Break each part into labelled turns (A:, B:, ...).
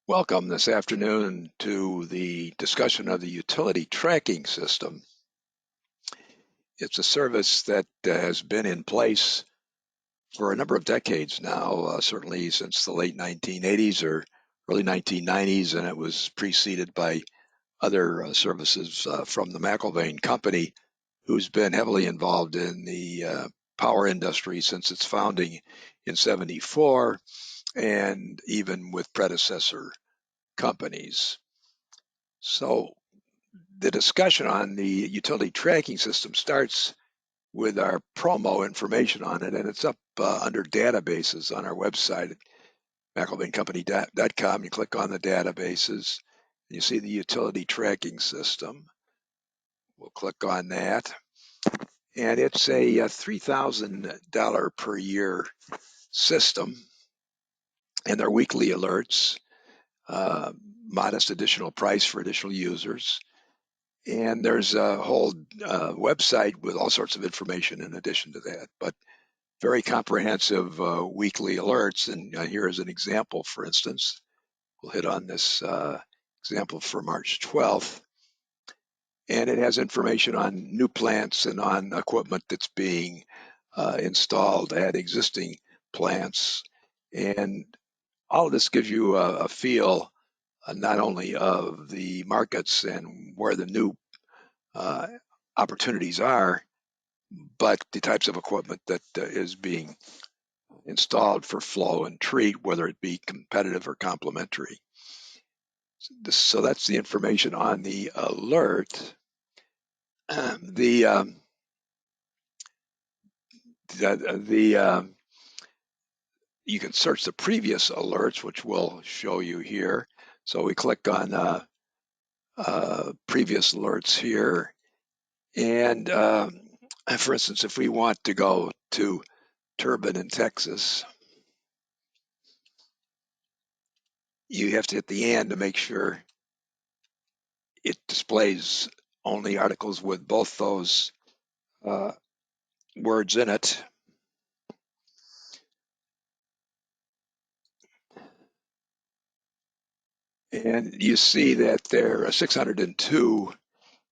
A: Welcome this afternoon to the discussion of the utility tracking system. It's a service that has been in place for a number of decades now, certainly since the late 1980s or early 1990s, and it was preceded by other services from the McIlvaine Company, who's been heavily involved in the power industry since its founding in '74, and even with predecessor companies. So the discussion on the utility tracking system starts with our promo information on it, and it's up under databases on our website at McIlvaineCompany.com. You click on the databases, and you see the utility tracking system. We'll click on that, and it's a $3,000 per year system, and they're weekly alerts, modest additional price for additional users. And there's a whole website with all sorts of information in addition to that, but very comprehensive weekly alerts. And here is an example, for instance. We'll hit on this example for March 12th. And it has information on new plants and on equipment that's being installed at existing plants. And all of this gives you a feel not only of the markets and where the new opportunities are, but the types of equipment that is being installed for flow and treat, whether it be competitive or complementary. So that's the information on the alert. The you can search the previous alerts, which we'll show you here. So we click on previous alerts here, and for instance, if we want to go to Turbine in Texas, you have to hit the and to make sure it displays only articles with both those words in it. And you see that there are 602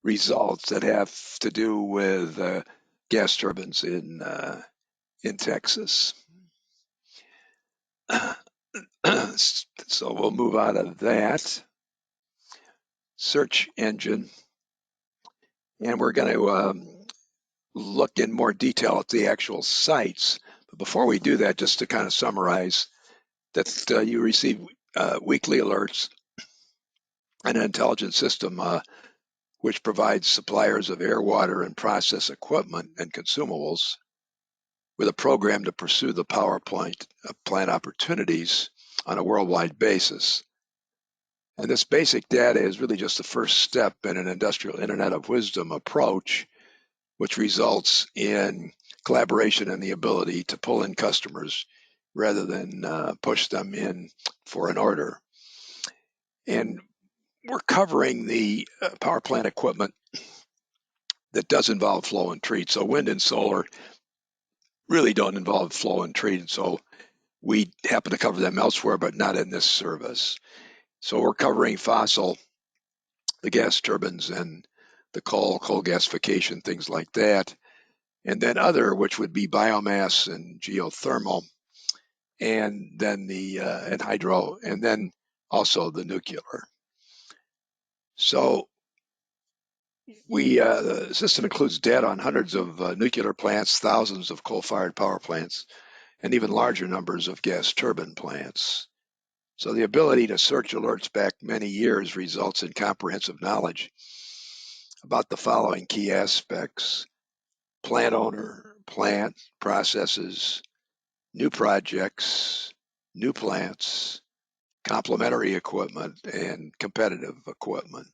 A: results that have to do with gas turbines in Texas. So we'll move out of that search engine, and we're going to look in more detail at the actual sites. But before we do that, just to kind of summarize, that you receive weekly alerts and an intelligent system which provides suppliers of air, water, and process equipment and consumables with a program to pursue the power plant opportunities on a worldwide basis. And this basic data is really just the first step in an industrial Internet of Wisdom approach, which results in collaboration and the ability to pull in customers rather than push them in for an order. And we're covering the power plant equipment that does involve flow and treat. So wind and solar really don't involve flow and treat. And so we happen to cover them elsewhere, but not in this service. So we're covering fossil, the gas turbines and the coal gasification, things like that. And then other, which would be biomass and geothermal, and then and hydro, and then also the nuclear. So the system includes data on hundreds of nuclear plants, thousands of coal-fired power plants, and even larger numbers of gas turbine plants. So the ability to search alerts back many years results in comprehensive knowledge about the following key aspects: plant owner, plant, processes, new projects, new plants, complementary equipment, and competitive equipment.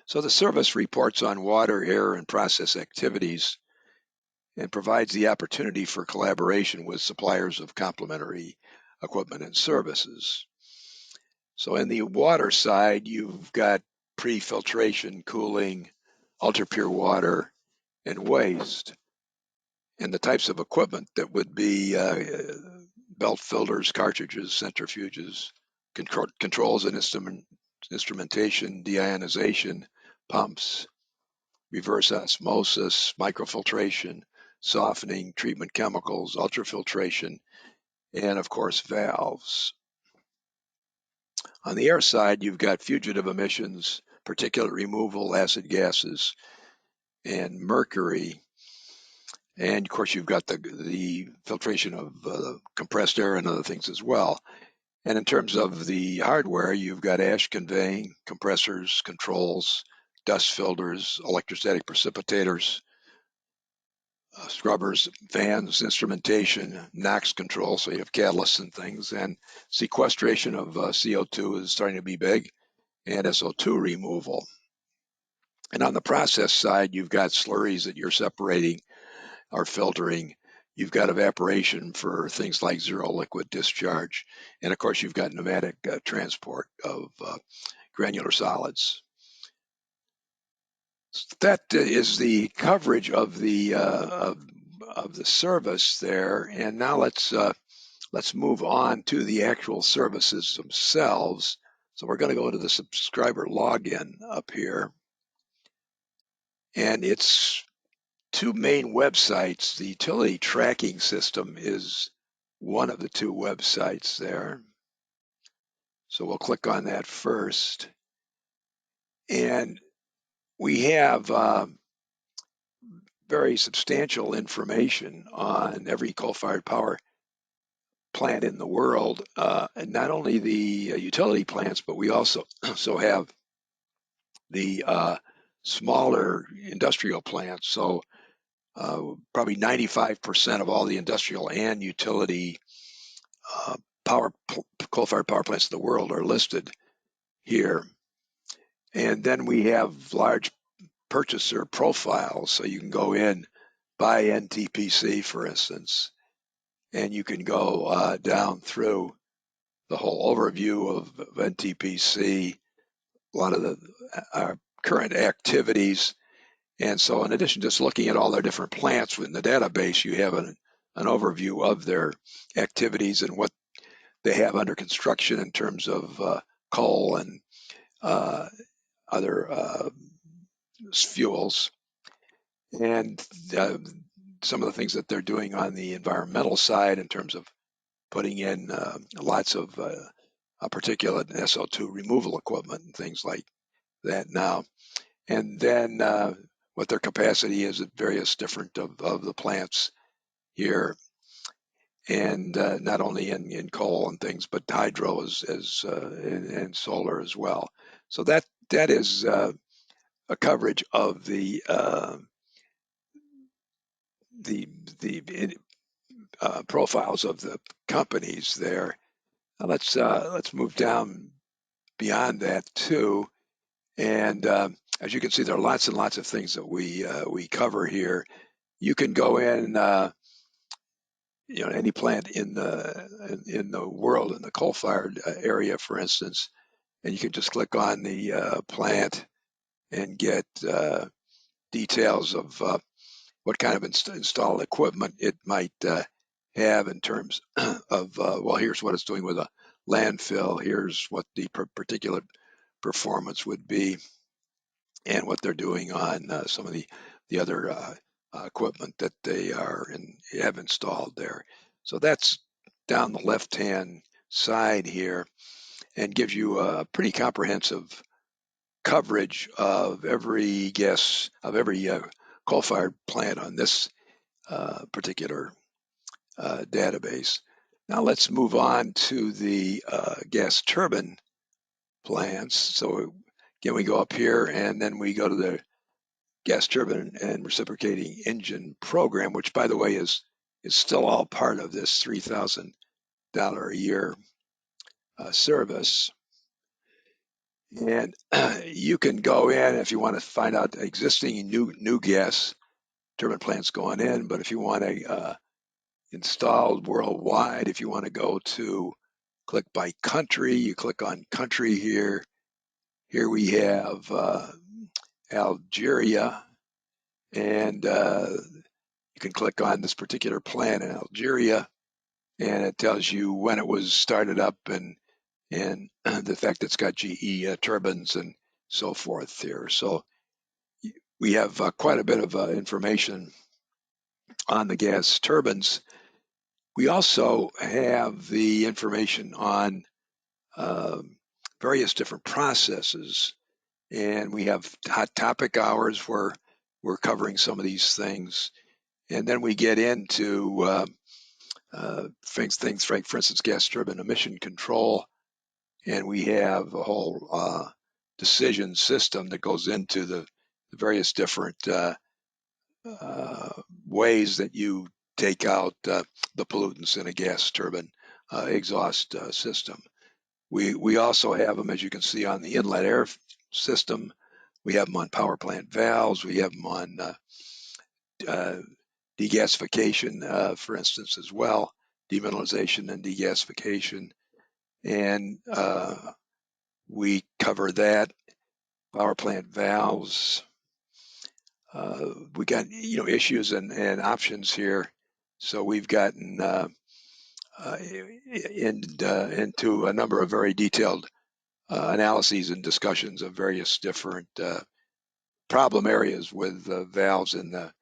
A: So the service reports on water, air, and process activities and provides the opportunity for collaboration with suppliers of complementary equipment and services. So in the water side, you've got pre-filtration, cooling, ultra-pure water, and waste. And the types of equipment that would be belt filters, cartridges, centrifuges, controls and instrumentation, deionization, pumps, reverse osmosis, microfiltration, softening, treatment chemicals, ultrafiltration, and of course valves. On the air side, you've got fugitive emissions, particulate removal, acid gases, and mercury. And of course, you've got the filtration of compressed air and other things as well. And in terms of the hardware, you've got ash conveying, compressors, controls, dust filters, electrostatic precipitators, scrubbers, fans, instrumentation, NOx control, so you have catalysts and things, and sequestration of CO2 is starting to be big, and SO2 removal. And on the process side, you've got slurries that you're separating or filtering. You've got evaporation for things like zero liquid discharge. And of course, you've got pneumatic transport of granular solids. That is the coverage of the service there. And now let's move on to the actual services themselves. So we're going to go to the subscriber login up here. And it's two main websites. The utility tracking system is one of the two websites there. So we'll click on that first. And we have very substantial information on every coal-fired power plant in the world, and not only the utility plants, but we also have the smaller industrial plants. So probably 95% of all the industrial and utility coal-fired power plants in the world are listed here. And then we have large purchaser profiles. So you can go in, buy NTPC, for instance, and you can go down through the whole overview of NTPC, a lot of the current activities. And so in addition to just looking at all their different plants within the database, you have an overview of their activities and what they have under construction in terms of coal and other fuels, and some of the things that they're doing on the environmental side in terms of putting in lots of particulate and SO2 removal equipment and things like that now. And then what their capacity is at various different of the plants here. And not only in coal and things, but hydro and solar as well. So that is a coverage of the profiles of the companies there. Now let's move down beyond that too. And as you can see, there are lots and lots of things that we cover here. You can go in, any plant in the world, in the coal-fired area, for instance, and you can just click on the plant and get details of what kind of installed equipment it might have in terms of, well, here's what it's doing with a landfill, here's what the particular performance would be, and what they're doing on some of the other equipment that they have installed there. So that's down the left-hand side here, and gives you a pretty comprehensive coverage of every coal-fired plant on this particular database. Now let's move on to the gas turbine plants. So again, we go up here and then we go to the gas turbine and reciprocating engine program, which, by the way, is still all part of this $3,000 a year service. And you can go in if you want to find out existing new gas turbine plants going in, but if you want to installed worldwide, if you want to go to click by country, you click on country here. Here we have Algeria, and you can click on this particular plant in Algeria, and it tells you when it was started up and and the fact that it's got GE turbines and so forth here. So we have quite a bit of information on the gas turbines. We also have the information on various different processes, and we have hot topic hours where we're covering some of these things. And then we get into things like, for instance, gas turbine emission control, and we have a whole decision system that goes into the various different ways that you take out the pollutants in a gas turbine exhaust system. We also have them, as you can see, on the inlet air system. We have them on power plant valves. We have them on degasification, for instance, as well, demineralization and degasification. And we cover that. Power plant valves. We got issues and options here. So we've gotten into a number of very detailed analyses and discussions of various different problem areas with valves in the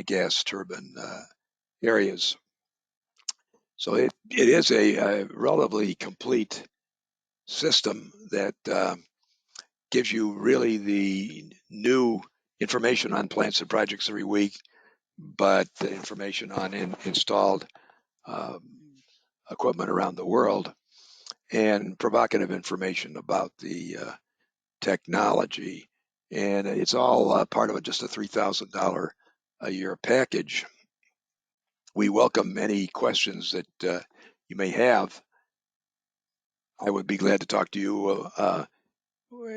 A: gas turbine areas. So it is a relatively complete system that gives you really the new information on plants and projects every week, but the information on installed equipment around the world, and provocative information about the technology. And it's all part of just a $3,000 a year package. We welcome any questions that you may have. I would be glad to talk to you,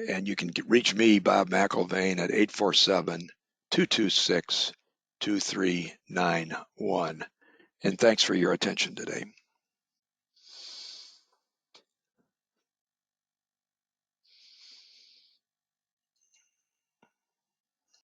A: and you can reach me, Bob McIlvaine, at 847-226-2391. And thanks for your attention today.